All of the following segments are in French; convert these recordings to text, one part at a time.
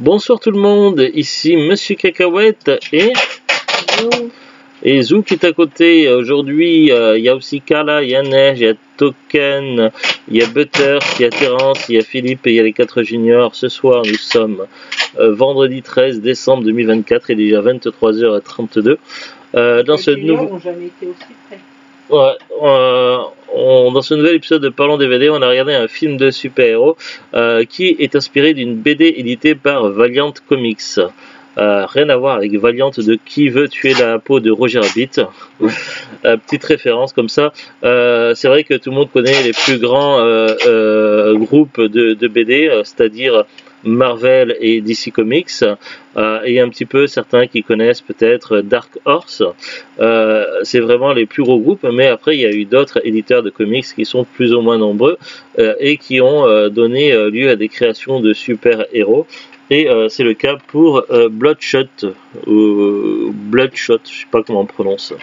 Bonsoir tout le monde, ici Monsieur Cacahuète et Zou qui est à côté. Aujourd'hui, il y a aussi Carla, il y a Neige, il y a Token, il y a Butter, il y a Terence, il y a Philippe et il y a les 4 juniors. Ce soir, nous sommes vendredi 13 décembre 2024 et déjà 23h32. Dans ce nouveau... Ouais, dans ce nouvel épisode de Parlons DVD, on a regardé un film de super-héros qui est inspiré d'une BD éditée par Valiant Comics. Rien à voir avec Valiant de Qui veut tuer la peau de Roger Rabbit. Petite référence comme ça. C'est vrai que tout le monde connaît les plus grands groupes de BD, c'est-à-dire Marvel et DC Comics, et un petit peu certains qui connaissent peut-être Dark Horse. C'est vraiment les plus gros groupes, mais après il y a eu d'autres éditeurs de comics qui sont plus ou moins nombreux et qui ont donné lieu à des créations de super-héros. Et c'est le cas pour Bloodshot, Bloodshot, je sais pas comment on prononce,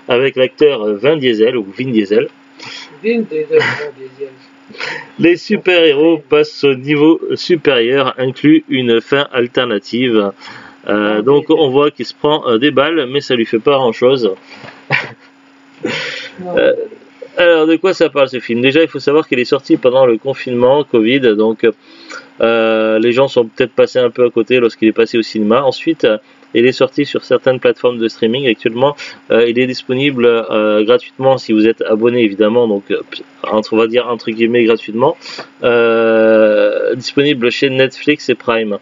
avec l'acteur Vin Diesel ou Vin Diesel. Vin Diesel. Les super-héros passent au niveau supérieur, inclut une fin alternative. Donc on voit qu'il se prend des balles, mais ça lui fait pas grand-chose. Alors de quoi ça parle ce film? Déjà il faut savoir qu'il est sorti pendant le confinement Covid, donc les gens sont peut-être passés un peu à côté lorsqu'il est passé au cinéma. Ensuite il est sorti sur certaines plateformes de streaming. Actuellement il est disponible gratuitement si vous êtes abonné évidemment, donc on va dire entre guillemets gratuitement, disponible chez Netflix et Prime.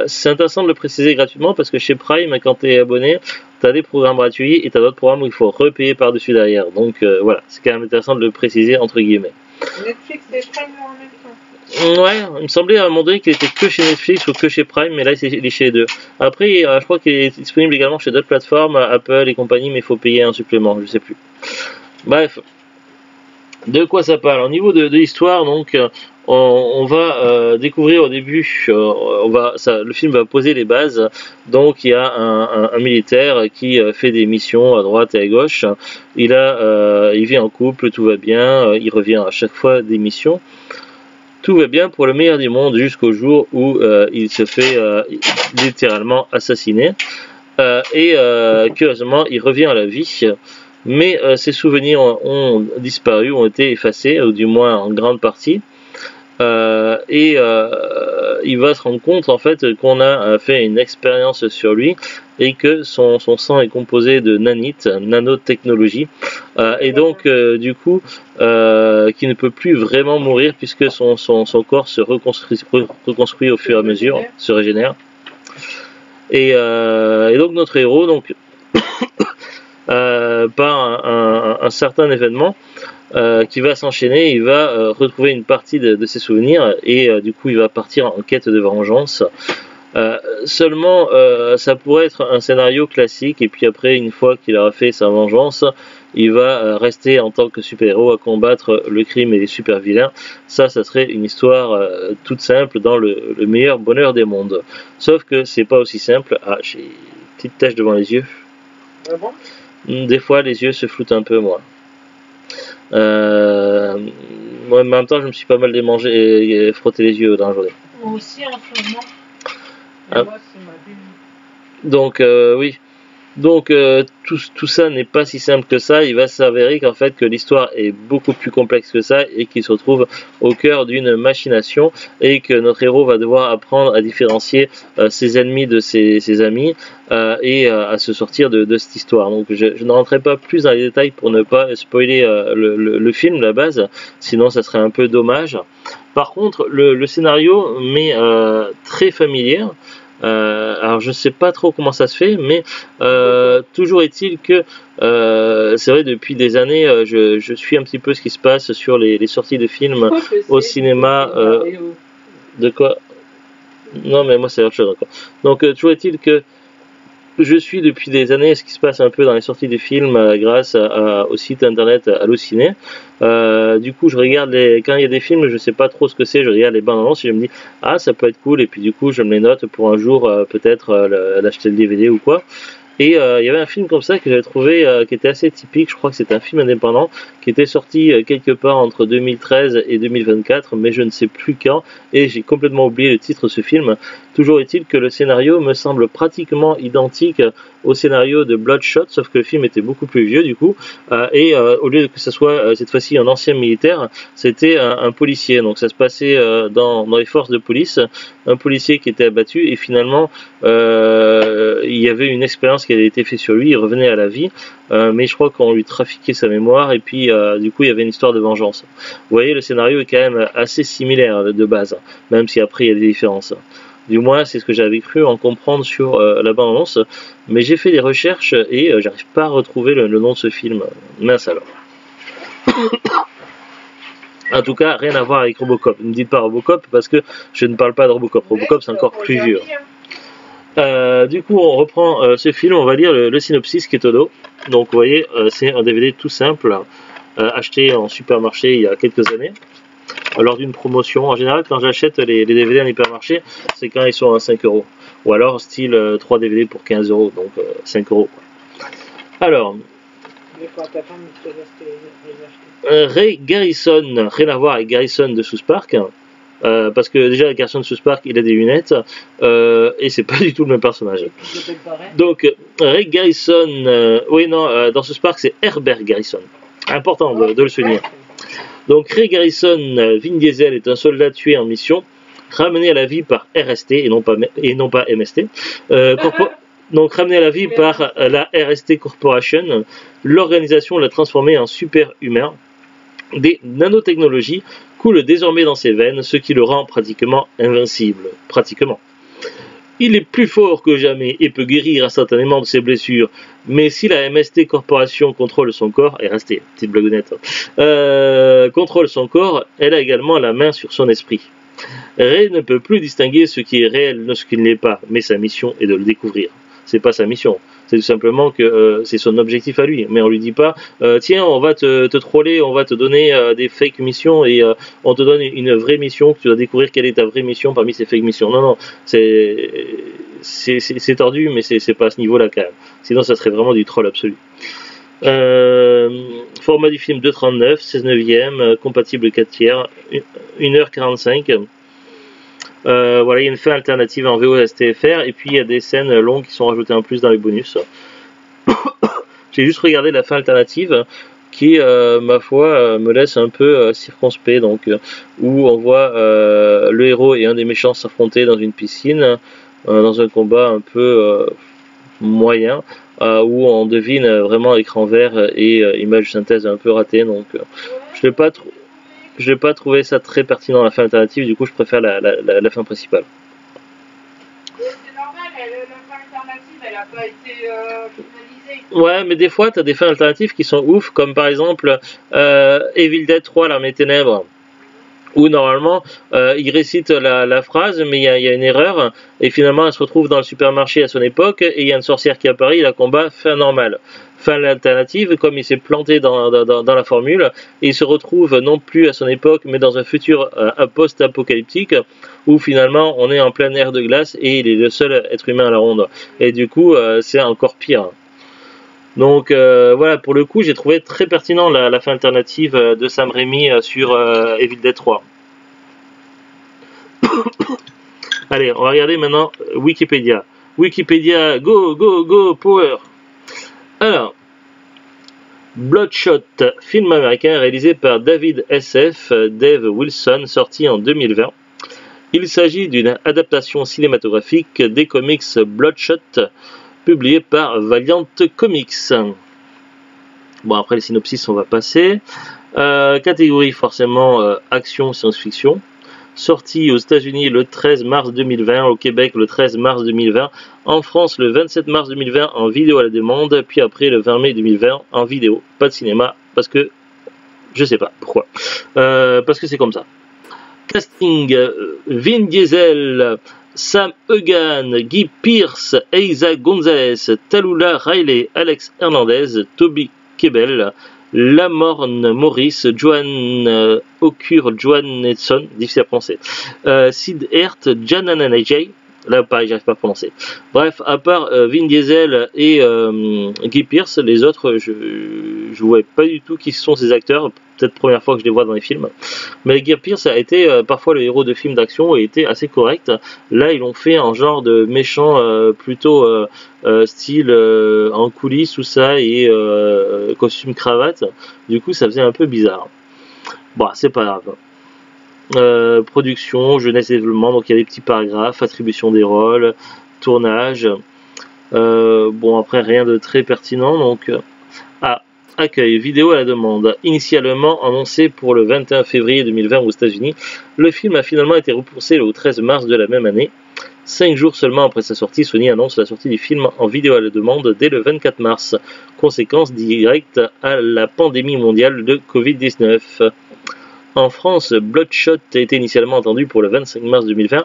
C'est intéressant de le préciser gratuitement parce que chez Prime, quand tu es abonné, tu as des programmes gratuits et tu as d'autres programmes où il faut repayer par-dessus derrière. Donc voilà, c'est quand même intéressant de le préciser entre guillemets. Netflix et Prime en même temps. Ouais, il me semblait à un moment donné qu'il était que chez Netflix ou que chez Prime, mais là il est chez les deux. Après, je crois qu'il est disponible également chez d'autres plateformes, Apple et compagnie, mais il faut payer un supplément, je sais plus. Bref, de quoi ça parle? Au niveau de l'histoire, donc, on va découvrir au début, le film va poser les bases. Donc il y a un militaire qui fait des missions à droite et à gauche. Il vit en couple, tout va bien, il revient à chaque fois des missions. Tout va bien pour le meilleur du monde jusqu'au jour où il se fait littéralement assassiner. Curieusement, il revient à la vie, mais ses souvenirs ont disparu, ont été effacés, ou du moins en grande partie. Il va se rendre compte en fait qu'on a fait une expérience sur lui et que son sang est composé de nanites, nanotechnologie, et donc du coup qui ne peut plus vraiment mourir puisque son corps se reconstruit au fur et à mesure, se régénère. Et donc notre héros, donc par un certain événement qui va s'enchaîner, il va retrouver une partie de ses souvenirs et du coup il va partir en quête de vengeance. Seulement ça pourrait être un scénario classique et puis après, une fois qu'il aura fait sa vengeance, il va rester en tant que super-héros à combattre le crime et les super-vilains. Ça serait une histoire toute simple dans le meilleur bonheur des mondes. Sauf que c'est pas aussi simple. Ah, j'ai une petite tache devant les yeux. Ah bon? Des fois les yeux se floutent un peu moi. Moi en même temps je me suis pas mal démangé et frotté les yeux dans la journée. Moi aussi en ce moment. Ah. Moi, c'est ma vie. Donc oui. Donc tout ça n'est pas si simple que ça. Il va s'avérer qu'en fait que l'histoire est beaucoup plus complexe que ça et qu'il se retrouve au cœur d'une machination et que notre héros va devoir apprendre à différencier ses ennemis de ses amis et à se sortir de cette histoire. Donc je ne rentrerai pas plus dans les détails pour ne pas spoiler le film, la base, sinon ça serait un peu dommage. Par contre le scénario m'est très familier. Alors je sais pas trop comment ça se fait, mais toujours est-il que c'est vrai depuis des années je suis un petit peu ce qui se passe sur les sorties de films au cinéma. De quoi? Non mais moi c'est autre chose encore. Donc toujours est-il que je suis depuis des années ce qui se passe un peu dans les sorties de films grâce au site internet Allociné. Du coup je regarde quand il y a des films, je sais pas trop ce que c'est, je regarde les bandes annonces et je me dis ah ça peut être cool et puis du coup je me les note pour un jour peut-être l'acheter le DVD ou quoi. Et il y avait un film comme ça que j'avais trouvé qui était assez typique, je crois que c'était un film indépendant, qui était sorti quelque part entre 2013 et 2024, mais je ne sais plus quand, et j'ai complètement oublié le titre de ce film. Toujours est-il que le scénario me semble pratiquement identique au scénario de Bloodshot, sauf que le film était beaucoup plus vieux du coup, et au lieu que ce soit cette fois-ci un ancien militaire, c'était un policier, donc ça se passait dans les forces de police, un policier qui était abattu, et finalement il y avait une expérience qui avait été faite sur lui, il revenait à la vie, mais je crois qu'on lui trafiquait sa mémoire, et puis du coup il y avait une histoire de vengeance. Vous voyez, le scénario est quand même assez similaire de base, même si après il y a des différences. Du moins, c'est ce que j'avais cru en comprendre sur la bande-annonce, mais j'ai fait des recherches et j'arrive pas à retrouver le nom de ce film. Mince alors. En tout cas, rien à voir avec Robocop. Ne me dites pas Robocop parce que je ne parle pas de Robocop. Robocop, c'est encore plus vieux. Du coup, on reprend ce film, on va lire le synopsis qui est au dos. Donc, vous voyez, c'est un DVD tout simple, acheté en supermarché il y a quelques années, lors d'une promotion. En général, quand j'achète les DVD en hypermarché, c'est quand ils sont à 5 €. Ou alors, style 3 DVD pour 15 €, donc 5 €. Alors, Ray Garrison, rien à voir avec Garrison de South Park, parce que déjà Garrison de South Park il a des lunettes et c'est pas du tout le même personnage. Donc Ray Garrison, oui non, dans South Park c'est Herbert Garrison, important de le souligner. Donc Ray Garrison, Vin Diesel est un soldat tué en mission, ramené à la vie par RST et non pas MST. Donc ramené à la vie par la RST Corporation, l'organisation l'a transformé en super-humain. Des nanotechnologies coulent désormais dans ses veines, ce qui le rend pratiquement invincible. Pratiquement. Il est plus fort que jamais et peut guérir instantanément de ses blessures. Mais si la MST Corporation contrôle son corps, RST, petite blagounette, contrôle son corps, elle a également la main sur son esprit. Ray ne peut plus distinguer ce qui est réel de ce qui ne l'est pas, mais sa mission est de le découvrir. C'est pas sa mission, c'est tout simplement que c'est son objectif à lui, mais on lui dit pas tiens on va te troller, on va te donner des fake missions et on te donne une vraie mission que tu dois découvrir quelle est ta vraie mission parmi ces fake missions. Non, c'est tordu, mais c'est pas à ce niveau là quand même, sinon ça serait vraiment du troll absolu. Format du film 2.39, 16 neuvième, compatible 4 tiers, 1h45. Voilà, il y a une fin alternative en VO STFR et puis il y a des scènes longues qui sont rajoutées en plus dans les bonus. J'ai juste regardé la fin alternative qui, ma foi, me laisse un peu circonspect, donc où on voit le héros et un des méchants s'affronter dans une piscine, dans un combat un peu moyen, où on devine vraiment écran vert et image de synthèse un peu ratée, donc je n'ai pas trouvé ça très pertinent la fin alternative, du coup je préfère la fin principale. C'est normal, la fin alternative elle n'a pas été finalisée. Ouais, mais des fois tu as des fins alternatives qui sont ouf, comme par exemple Evil Dead 3, l'armée des ténèbres, où normalement il récite la phrase mais il y a une erreur et finalement elle se retrouve dans le supermarché à son époque et il y a une sorcière qui apparaît, il la combat, fin normale. Fin alternative, comme il s'est planté dans la formule, et il se retrouve non plus à son époque mais dans un futur post-apocalyptique où finalement on est en plein air de glace et il est le seul être humain à la ronde et du coup c'est encore pire. Donc voilà, pour le coup j'ai trouvé très pertinent la fin alternative de Sam Raimi sur Evil Dead 3. Allez, on va regarder maintenant Wikipédia. Wikipédia, go, power. Alors, Bloodshot, film américain réalisé par David S.F. Dave Wilson, sorti en 2020. Il s'agit d'une adaptation cinématographique des comics Bloodshot, publié par Valiant Comics. Bon, après les synopsis, on va passer. Catégorie forcément action, science-fiction. Sorti aux États-Unis le 13 mars 2020, au Québec le 13 mars 2020, en France le 27 mars 2020 en vidéo à la demande, puis après le 20 mai 2020 en vidéo. Pas de cinéma, parce que je sais pas pourquoi. Parce que c'est comme ça. Casting, Vin Diesel, Sam Egan, Guy Pearce, Eiza Gonzalez, Tallulah Riley, Alex Hernandez, Toby Kebbell, Lamorne Morris, Joan O'Cure Johansson, difficile à prononcer, Sid Hert, Janana Najay, Là, pareil, j'arrive pas à prononcer. Bref, à part Vin Diesel et Guy Pearce, les autres, je vois pas du tout qui sont ces acteurs. Peut-être première fois que je les vois dans les films. Mais Guy Pearce a été parfois le héros de films d'action et était assez correct. Là, ils l'ont fait en genre de méchant plutôt style en coulisses, tout ça, et costume cravate. Du coup, ça faisait un peu bizarre. Bon, c'est pas grave. Production, jeunesse et développement, donc il y a des petits paragraphes, attribution des rôles, tournage. Bon, après rien de très pertinent, donc accueil, vidéo à la demande. Initialement annoncé pour le 21 février 2020 aux États-Unis, le film a finalement été repoussé au 13 mars de la même année. 5 jours seulement après sa sortie, Sony annonce la sortie du film en vidéo à la demande dès le 24 mars, conséquence directe à la pandémie mondiale de Covid-19. En France, Bloodshot a été initialement attendu pour le 25 mars 2020.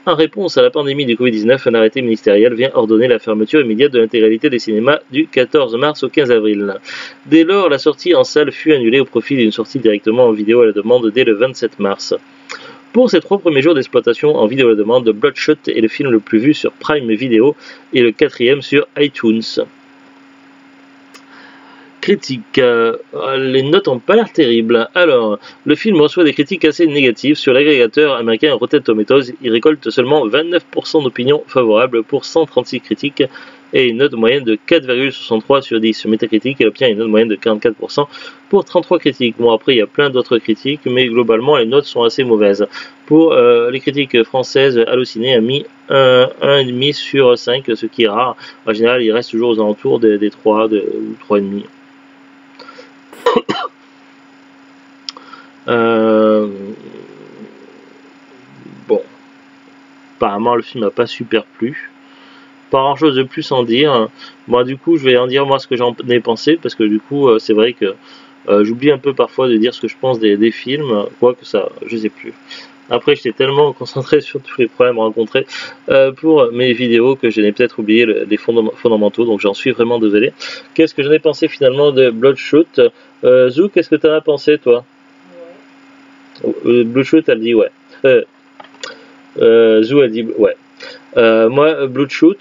En réponse à la pandémie du Covid-19, un arrêté ministériel vient ordonner la fermeture immédiate de l'intégralité des cinémas du 14 mars au 15 avril. Dès lors, la sortie en salle fut annulée au profit d'une sortie directement en vidéo à la demande dès le 27 mars. Pour ses 3 premiers jours d'exploitation en vidéo à la demande, Bloodshot est le film le plus vu sur Prime Video et le 4e sur iTunes. Critique. Les notes n'ont pas l'air terribles. Alors, le film reçoit des critiques assez négatives. Sur l'agrégateur américain Rotten Tomatoes, il récolte seulement 29% d'opinions favorables pour 136 critiques et une note moyenne de 4,63 sur 10. Sur Metacritic, il obtient une note moyenne de 44% pour 33 critiques. Bon, après, il y a plein d'autres critiques, mais globalement, les notes sont assez mauvaises. Pour les critiques françaises, Allociné a mis 1,5 sur 5, ce qui est rare. En général, il reste toujours aux alentours des 3 ou 3,5. Bon, apparemment le film n'a pas super plu. Pas grand chose de plus en dire. Moi, du coup, je vais en dire moi ce que j'en ai pensé, parce que du coup, c'est vrai que j'oublie un peu parfois de dire ce que je pense des films, quoique ça, je sais plus. Après, j'étais tellement concentré sur tous les problèmes rencontrés pour mes vidéos que je n'ai peut-être oublié les fondamentaux, donc j'en suis vraiment désolé. Qu'est-ce que j'en ai pensé finalement de Bloodshot? Zou, qu'est-ce que t'en as pensé, toi? Bloodshot, elle dit ouais. Zou, elle dit ouais. Moi, Bloodshot,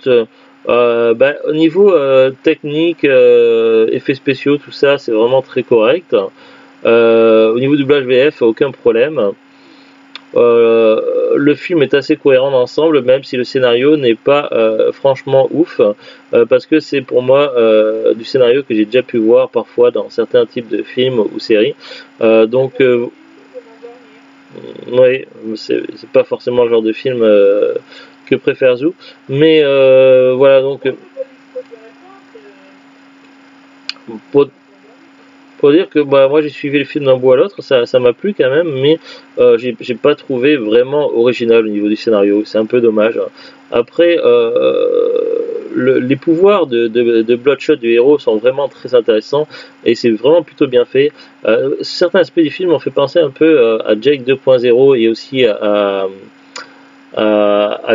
au niveau technique, effets spéciaux, tout ça, c'est vraiment très correct. Au niveau doublage VF, aucun problème. Le film est assez cohérent d'ensemble, même si le scénario n'est pas franchement ouf, parce que c'est pour moi du scénario que j'ai déjà pu voir parfois dans certains types de films ou séries. Oui, c'est pas forcément le genre de film que préfère Zou, mais voilà, donc pour dire que moi j'ai suivi le film d'un bout à l'autre, ça m'a plu quand même, mais j'ai pas trouvé vraiment original au niveau du scénario, c'est un peu dommage. Après, les pouvoirs de Bloodshot du héros sont vraiment très intéressants et c'est vraiment plutôt bien fait. Certains aspects du film ont fait penser un peu à Jake 2.0 et aussi à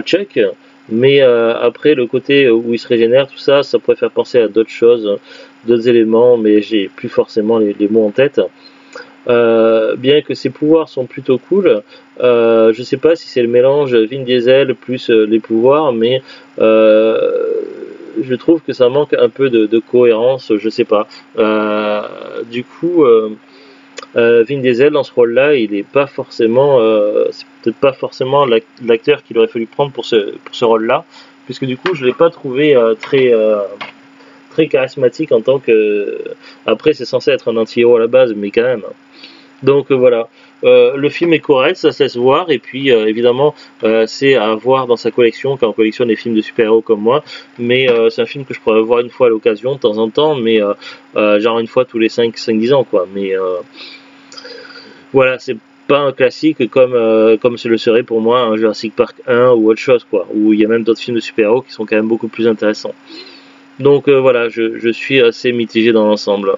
Chuck, mais après le côté où il se régénère, tout ça, ça pourrait faire penser à d'autres choses, d'autres éléments, mais j'ai plus forcément les mots en tête. Bien que ses pouvoirs sont plutôt cool, je sais pas si c'est le mélange Vin Diesel plus les pouvoirs, mais je trouve que ça manque un peu de cohérence, je sais pas. Du coup, Vin Diesel dans ce rôle-là, il est pas forcément, c'est peut-être pas forcément l'acteur qu'il aurait fallu prendre pour ce rôle-là, puisque du coup, je l'ai pas trouvé très charismatique en tant que. Après, c'est censé être un anti-héros à la base, mais quand même. Donc voilà. Le film est correct, ça se laisse voir, et puis évidemment c'est à voir dans sa collection quand on collectionne des films de super-héros comme moi, mais c'est un film que je pourrais voir une fois à l'occasion de temps en temps, mais genre une fois tous les 5-10 ans quoi, mais voilà, c'est pas un classique comme ce le serait pour moi un Jurassic Park 1 ou autre chose quoi, où il y a même d'autres films de super-héros qui sont quand même beaucoup plus intéressants. Donc voilà, je suis assez mitigé dans l'ensemble.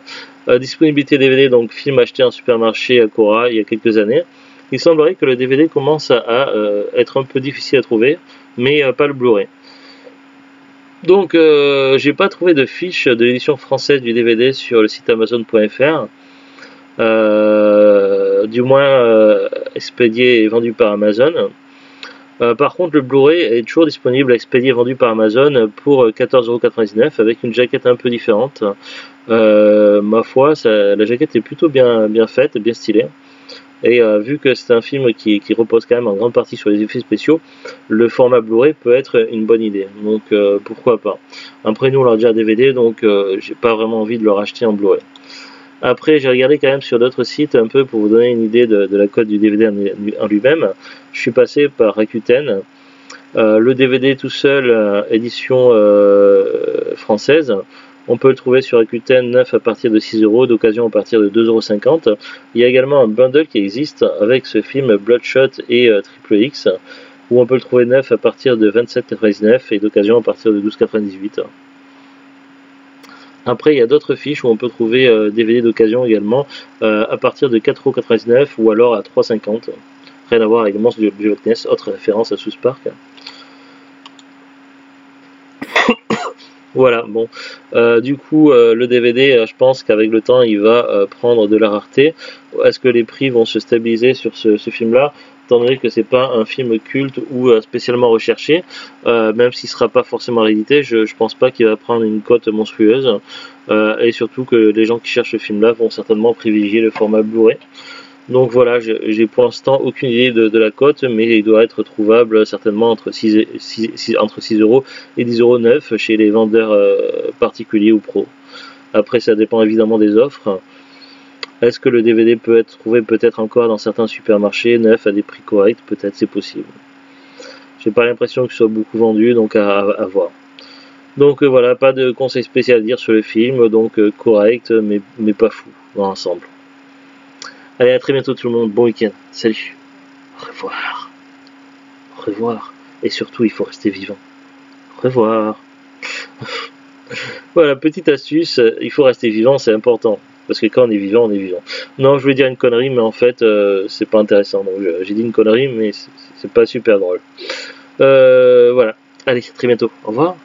Disponibilité DVD, donc film acheté en supermarché à Cora il y a quelques années. Il semblerait que le DVD commence à être un peu difficile à trouver, mais pas le Blu-ray. Donc j'ai pas trouvé de fiche de l'édition française du DVD sur le site Amazon.fr. Du moins expédié et vendu par Amazon. Par contre, le Blu-ray est toujours disponible, expédié, vendu par Amazon pour 14,99 € avec une jaquette un peu différente. Ma foi, la jaquette est plutôt bien faite, bien stylée. Et vu que c'est un film qui repose quand même en grande partie sur les effets spéciaux, le format Blu-ray peut être une bonne idée. Donc pourquoi pas. Après nous on l'a déjà DVD, donc j'ai pas vraiment envie de le racheter en Blu-ray. Après j'ai regardé quand même sur d'autres sites un peu pour vous donner une idée de la cote du DVD en lui-même. Je suis passé par Rakuten. Le DVD tout seul, édition française, on peut le trouver sur Rakuten neuf à partir de 6 €, d'occasion à partir de 2,50 €. Il y a également un bundle qui existe avec ce film Bloodshot et Triple X, où on peut le trouver neuf à partir de 27,99 € et d'occasion à partir de 12,98 €. Après, il y a d'autres fiches où on peut trouver DVD d'occasion également à partir de 4,99 € ou alors à 3,50 €. Rien à voir avec le monstre du Loch Ness, autre référence à South Park. Voilà, bon. Du coup, le DVD, je pense qu'avec le temps, il va prendre de la rareté. Est-ce que les prix vont se stabiliser sur ce film-là, étant donné que c'est pas un film culte ou spécialement recherché, même s'il sera pas forcément réédité, je pense pas qu'il va prendre une cote monstrueuse. Et surtout que les gens qui cherchent ce film-là vont certainement privilégier le format Blu-ray. Donc voilà, j'ai pour l'instant aucune idée de la cote, mais il doit être trouvable certainement entre 6 € et 10,09 € chez les vendeurs particuliers ou pros. Après, ça dépend évidemment des offres. Est-ce que le DVD peut être trouvé peut-être encore dans certains supermarchés neufs à des prix corrects? Peut-être, c'est possible. J'ai pas l'impression que ce soit beaucoup vendu, donc à voir. Donc voilà, pas de conseil spécial à dire sur le film, donc correct, mais pas fou dans l'ensemble. Allez, à très bientôt tout le monde, bon week-end, salut, au revoir, au revoir, et surtout il faut rester vivant, au revoir. Voilà, petite astuce, il faut rester vivant, c'est important, parce que quand on est vivant, on est vivant. Non, je voulais dire une connerie, mais en fait, c'est pas intéressant, donc j'ai dit une connerie, mais c'est pas super drôle. Voilà, allez, à très bientôt, au revoir.